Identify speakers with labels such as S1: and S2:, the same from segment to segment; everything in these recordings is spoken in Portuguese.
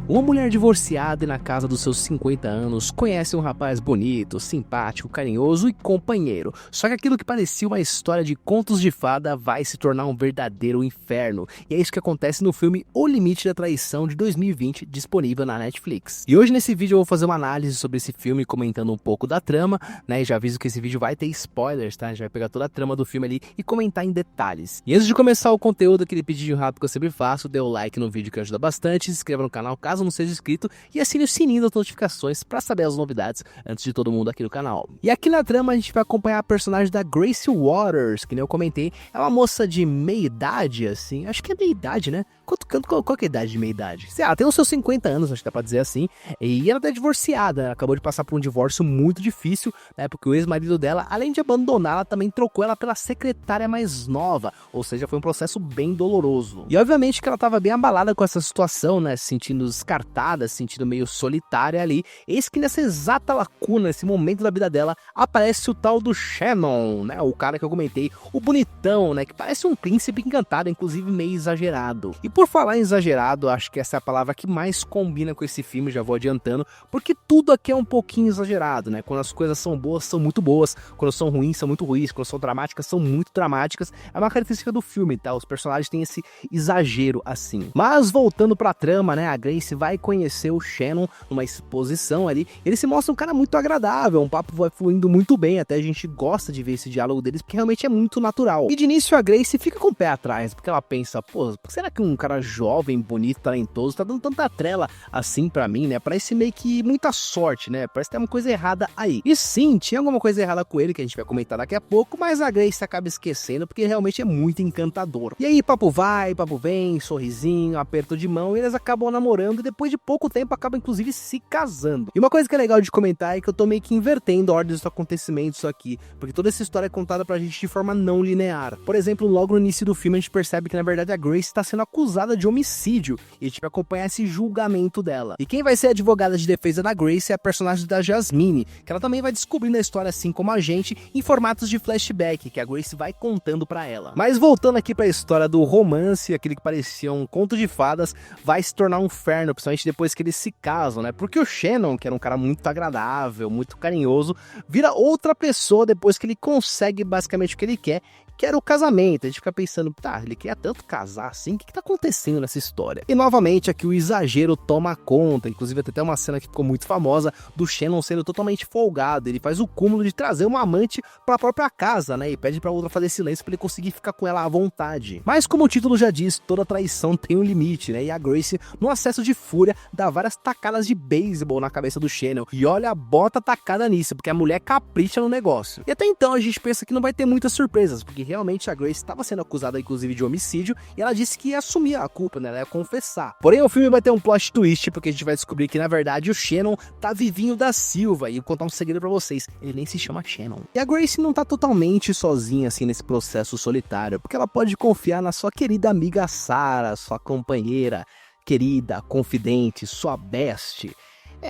S1: Uma mulher divorciada e na casa dos seus 50 anos conhece um rapaz bonito, simpático, carinhoso e companheiro. Só que aquilo que parecia uma história de contos de fada vai se tornar um verdadeiro inferno. E é isso que acontece no filme O Limite da Traição de 2020, disponível na Netflix. E hoje nesse vídeo eu vou fazer uma análise sobre esse filme, comentando um pouco da trama, né? E já aviso que esse vídeo vai ter spoilers, tá? A gente vai pegar toda a trama do filme ali e comentar em detalhes. E antes de começar o conteúdo, aquele pedidinho rápido que eu sempre faço, dê o like no vídeo que ajuda bastante, se inscreva no canal caso não seja inscrito e assine o sininho das notificações para saber as novidades antes de todo mundo aqui no canal. E aqui na trama a gente vai acompanhar a personagem da Grace Waters, que nem eu comentei, é uma moça de meia idade, assim, acho que é meia idade, né? Qual que é a idade de meia idade? Ela tem os seus 50 anos, acho que dá pra dizer assim, e ela é divorciada, ela acabou de passar por um divórcio muito difícil, né? Porque o ex-marido dela, além de abandonar, ela também trocou ela pela secretária mais nova, ou seja, foi um processo bem doloroso. E obviamente que ela tava bem abalada com essa situação, né? Se sentindo descartada, se sentindo meio solitária ali. Eis que nessa exata lacuna, nesse momento da vida dela, aparece o tal do Shannon, né? O cara que eu comentei, o bonitão, né? Que parece um príncipe encantado, inclusive meio exagerado. E por falar em exagerado, acho que essa é a palavra que mais combina com esse filme, já vou adiantando, porque tudo aqui é um pouquinho exagerado, né? Quando as coisas são boas, são muito boas, quando são ruins, são muito ruins, quando são dramáticas, são muito dramáticas. É uma característica do filme, tá? Os personagens têm esse exagero assim. Mas voltando pra trama, né? A Grace vai conhecer o Shannon numa exposição ali. Ele se mostra um cara muito agradável, um papo vai fluindo muito bem, até a gente gosta de ver esse diálogo deles, porque realmente é muito natural. E de início a Grace fica com o pé atrás, porque ela pensa, pô, será que um cara jovem, bonito, talentoso, tá dando tanta trela assim pra mim, né? Parece meio que muita sorte, né? Parece que tem uma coisa errada aí. E sim, tinha alguma coisa errada com ele, que a gente vai comentar daqui a pouco, mas a Grace acaba esquecendo, porque realmente é muito encantador. E aí, papo vai, papo vem, sorrisinho, aperto de mão, e eles acabam namorando, e depois de pouco tempo acabam inclusive se casando. E uma coisa que é legal de comentar é que eu tô meio que invertendo a ordem dos acontecimentos aqui, porque toda essa história é contada pra gente de forma não linear. Por exemplo, logo no início do filme a gente percebe que na verdade a Grace está sendo acusada de homicídio, e a gente vai acompanhar esse julgamento dela. E quem vai ser a advogada de defesa da Grace é a personagem da Jasmine, que ela também vai descobrindo a história assim como a gente, em formatos de flashback, que a Grace vai contando pra ela. Mas voltando aqui pra história do romance, aquele que parecia um conto de fadas, vai se tornar um inferno, principalmente depois que eles se casam, né? Porque o Shannon, que era um cara muito agradável, muito carinhoso, vira outra pessoa depois que ele consegue basicamente o que ele quer, que era o casamento. A gente fica pensando, tá, ele queria tanto casar assim, o que tá acontecendo nessa história? E novamente aqui o exagero toma conta, inclusive tem até uma cena que ficou muito famosa, do Shannon sendo totalmente folgado, ele faz o cúmulo de trazer uma amante pra própria casa, né, e pede pra outra fazer silêncio pra ele conseguir ficar com ela à vontade. Mas como o título já diz, toda traição tem um limite, né, e a Grace, no acesso de fúria, dá várias tacadas de beisebol na cabeça do Shannon, e olha a bota tacada nisso, porque a mulher capricha no negócio. E até então a gente pensa que não vai ter muitas surpresas, porque realmente a Grace estava sendo acusada inclusive de homicídio e ela disse que ia assumir a culpa, né? Ela ia confessar. Porém o filme vai ter um plot twist, porque a gente vai descobrir que na verdade o Shannon tá vivinho da Silva, e eu vou contar um segredo pra vocês, ele nem se chama Shannon. E a Grace não tá totalmente sozinha assim nesse processo solitário, porque ela pode confiar na sua querida amiga Sarah, sua companheira, querida, confidente, sua bestie.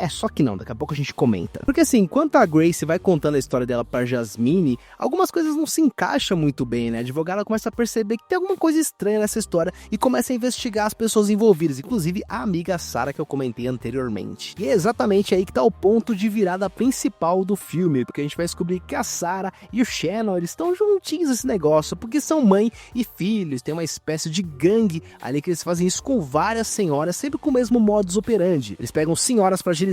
S1: Só que não, daqui a pouco a gente comenta. Porque assim, enquanto a Grace vai contando a história dela pra Jasmine, algumas coisas não se encaixam muito bem, né? A advogada começa a perceber que tem alguma coisa estranha nessa história e começa a investigar as pessoas envolvidas, inclusive a amiga Sarah que eu comentei anteriormente. E é exatamente aí que tá o ponto de virada principal do filme, porque a gente vai descobrir que a Sarah e o Shannon, eles estão juntinhos nesse negócio, porque são mãe e filhos, tem uma espécie de gangue ali que eles fazem isso com várias senhoras, sempre com o mesmo modus operandi. Eles pegam senhoras fragilizadas,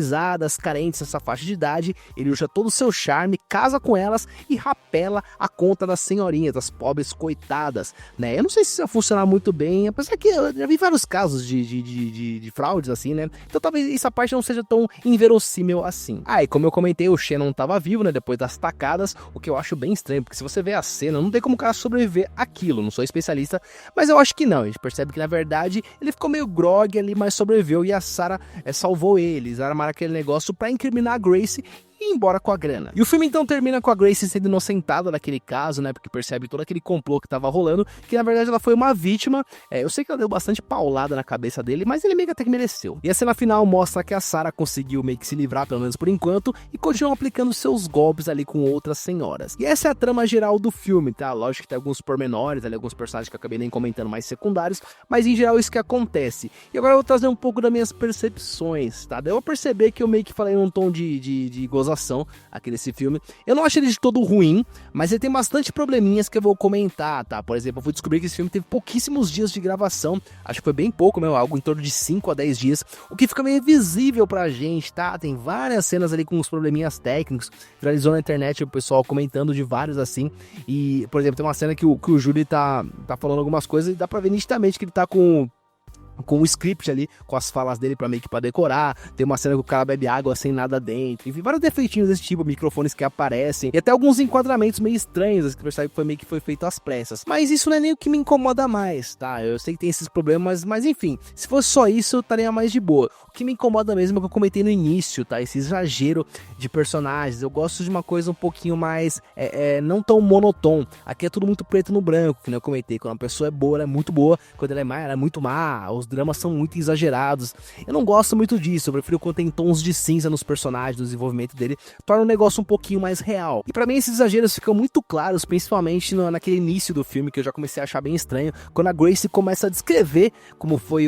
S1: carentes nessa faixa de idade, ele usa todo o seu charme, casa com elas e rapela a conta das senhorinhas, das pobres coitadas, né? Eu não sei se isso vai funcionar muito bem, apesar que eu já vi vários casos de fraudes assim, né? Então talvez essa parte não seja tão inverossímil assim. E como eu comentei, o Shannon tava vivo, né? Depois das tacadas, o que eu acho bem estranho, porque se você vê a cena, não tem como o cara sobreviver àquilo, não sou especialista, mas eu acho que não. A gente percebe que na verdade ele ficou meio grog ali, mas sobreviveu, e a Sarah salvou eles, armaram aquele negócio pra incriminar a Grace, e ir embora com a grana. E o filme então termina com a Grace sendo inocentada naquele caso, né, porque percebe todo aquele complô que tava rolando, que na verdade ela foi uma vítima. Eu sei que ela deu bastante paulada na cabeça dele, mas ele meio que até que mereceu. E a cena final mostra que a Sarah conseguiu meio que se livrar, pelo menos por enquanto, e continua aplicando seus golpes ali com outras senhoras. E essa é a trama geral do filme, tá? Lógico que tem alguns pormenores ali, alguns personagens que eu acabei nem comentando, mais secundários, mas em geral isso que acontece. E agora eu vou trazer um pouco das minhas percepções, tá? Daí eu vou perceber que eu meio que falei num tom de gozação aqui nesse filme. Eu não acho ele de todo ruim, mas ele tem bastante probleminhas que eu vou comentar, tá? Por exemplo, eu fui descobrir que esse filme teve pouquíssimos dias de gravação, acho que foi bem pouco mesmo, algo em torno de 5 a 10 dias, o que fica meio visível pra gente, tá? Tem várias cenas ali com uns probleminhas técnicos, viralizou na internet o pessoal comentando de vários assim, e, por exemplo, tem uma cena que o Júlio tá falando algumas coisas e dá pra ver nitidamente que ele tá com o script ali, com as falas dele pra meio que pra decorar. Tem uma cena que o cara bebe água sem nada dentro, enfim, vários defeitinhos desse tipo, microfones que aparecem, e até alguns enquadramentos meio estranhos, que percebe que foi meio que foi feito às pressas. Mas isso não é nem o que me incomoda mais, tá? Eu sei que tem esses problemas, mas enfim, se fosse só isso, eu estaria mais de boa. O que me incomoda mesmo é o que eu comentei no início, tá? Esse exagero de personagens. Eu gosto de uma coisa um pouquinho mais, não tão monotônico. Aqui é tudo muito preto no branco, que nem eu comentei. Quando uma pessoa é boa, ela é muito boa. Quando ela é má, ela é muito má. Os dramas são muito exagerados. Eu não gosto muito disso. Eu prefiro quando tem tons de cinza nos personagens, no desenvolvimento dele. Torna o negócio um pouquinho mais real. E pra mim esses exageros ficam muito claros, principalmente naquele início do filme, que eu já comecei a achar bem estranho. Quando a Grace começa a descrever como foi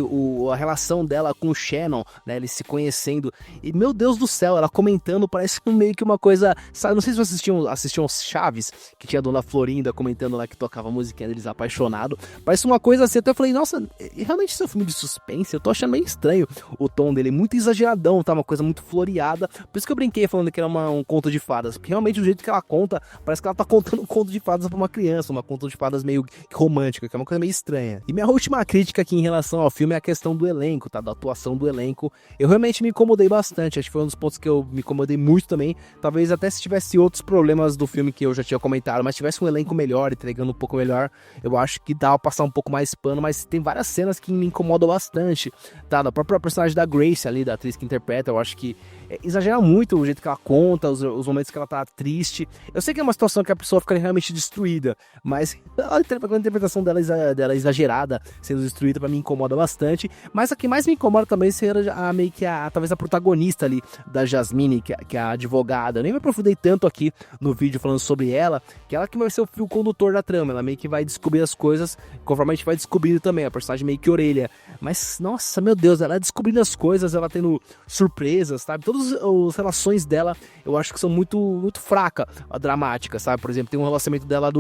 S1: a relação dela com o Shannon, né, eles se conhecendo, e meu Deus do céu, ela comentando, parece meio que uma coisa, sabe, não sei se vocês assistiam Chaves, que tinha a Dona Florinda comentando lá que tocava a musiquinha deles apaixonado, parece uma coisa assim, até eu falei, nossa, realmente esse é um filme de suspense, eu tô achando meio estranho o tom dele, muito exageradão, tá, uma coisa muito floreada, por isso que eu brinquei falando que era um conto de fadas, porque realmente o jeito que ela conta, parece que ela tá contando um conto de fadas pra uma criança, uma conto de fadas meio romântica, que é uma coisa meio estranha. E minha última crítica aqui em relação ao filme é a questão do elenco, tá, da atuação do elenco. Eu realmente me incomodei bastante, acho que foi um dos pontos que eu me incomodei muito também, talvez até se tivesse outros problemas do filme que eu já tinha comentado, mas tivesse um elenco melhor, entregando um pouco melhor, eu acho que dá pra passar um pouco mais pano, mas tem várias cenas que me incomodam bastante, tá, da própria personagem da Grace ali, da atriz que interpreta, eu acho que exagera muito o jeito que ela conta, os momentos que ela tá triste. Eu sei que é uma situação que a pessoa fica realmente destruída, mas a interpretação dela exagerada, sendo destruída, pra mim incomoda bastante. Mas a que mais me incomoda também seria talvez a protagonista ali, da Jasmine, que é a advogada. Eu nem me aprofundei tanto aqui no vídeo falando sobre ela, que ela que vai ser o fio condutor da trama, ela meio que vai descobrir as coisas, conforme a gente vai descobrindo também, a personagem meio que orelha. Mas, nossa, meu Deus, ela descobrindo as coisas, ela tendo surpresas, sabe? Todas as relações dela, eu acho que são muito, muito fracas, dramáticas, sabe? Por exemplo, tem um relacionamento dela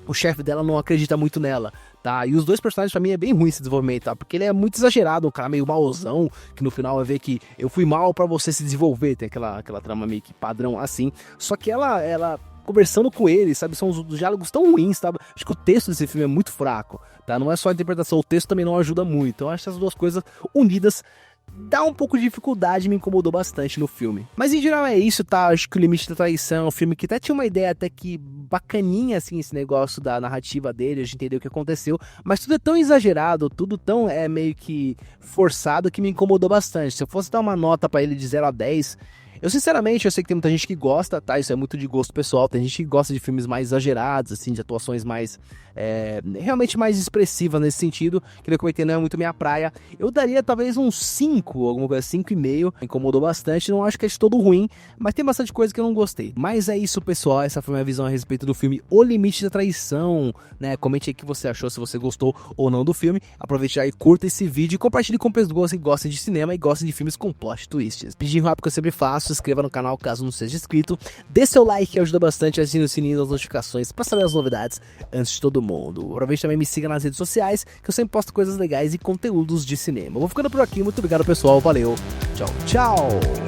S1: o chefe dela não acredita muito nela, tá? E os dois personagens, pra mim, é bem ruim esse desenvolvimento, tá? Porque ele é muito exagerado, um cara meio mauzão, que no final vai ver que eu fui mal pra você se desenvolver, tem aquela trama meio que padrão assim. Só que ela conversando com ele, sabe? São os diálogos tão ruins, sabe? Acho que o texto desse filme é muito fraco, tá? Não é só a interpretação, o texto também não ajuda muito. Então, eu acho que essas duas coisas unidas dá um pouco de dificuldade, me incomodou bastante no filme. Mas em geral é isso, tá? Acho que O Limite da Traição é um filme que até tinha uma ideia até que bacaninha, assim, esse negócio da narrativa dele, a gente entendeu o que aconteceu, mas tudo é tão exagerado, tudo tão meio que forçado que me incomodou bastante. Se eu fosse dar uma nota pra ele de 0 a 10, eu sinceramente, eu sei que tem muita gente que gosta, tá? Isso é muito de gosto pessoal, tem gente que gosta de filmes mais exagerados, assim, de atuações mais, realmente mais expressivas nesse sentido, que eu comentei, não é muito minha praia. Eu daria talvez um 5, alguma coisa, 5,5, incomodou bastante, não acho que é de todo ruim, mas tem bastante coisa que eu não gostei. Mas é isso, pessoal, essa foi a minha visão a respeito do filme O Limite da Traição, né? Comente aí o que você achou, se você gostou ou não do filme, aproveite já e curta esse vídeo e compartilhe com pessoas que gostam de cinema e gostam de filmes com plot twists. Pedindo rápido que eu sempre faço, se inscreva no canal caso não seja inscrito, dê seu like que ajuda bastante, assine o sininho das notificações para saber as novidades antes de todo mundo. Aproveite também, me siga nas redes sociais, que eu sempre posto coisas legais e conteúdos de cinema. Eu vou ficando por aqui, muito obrigado pessoal, valeu, tchau, tchau!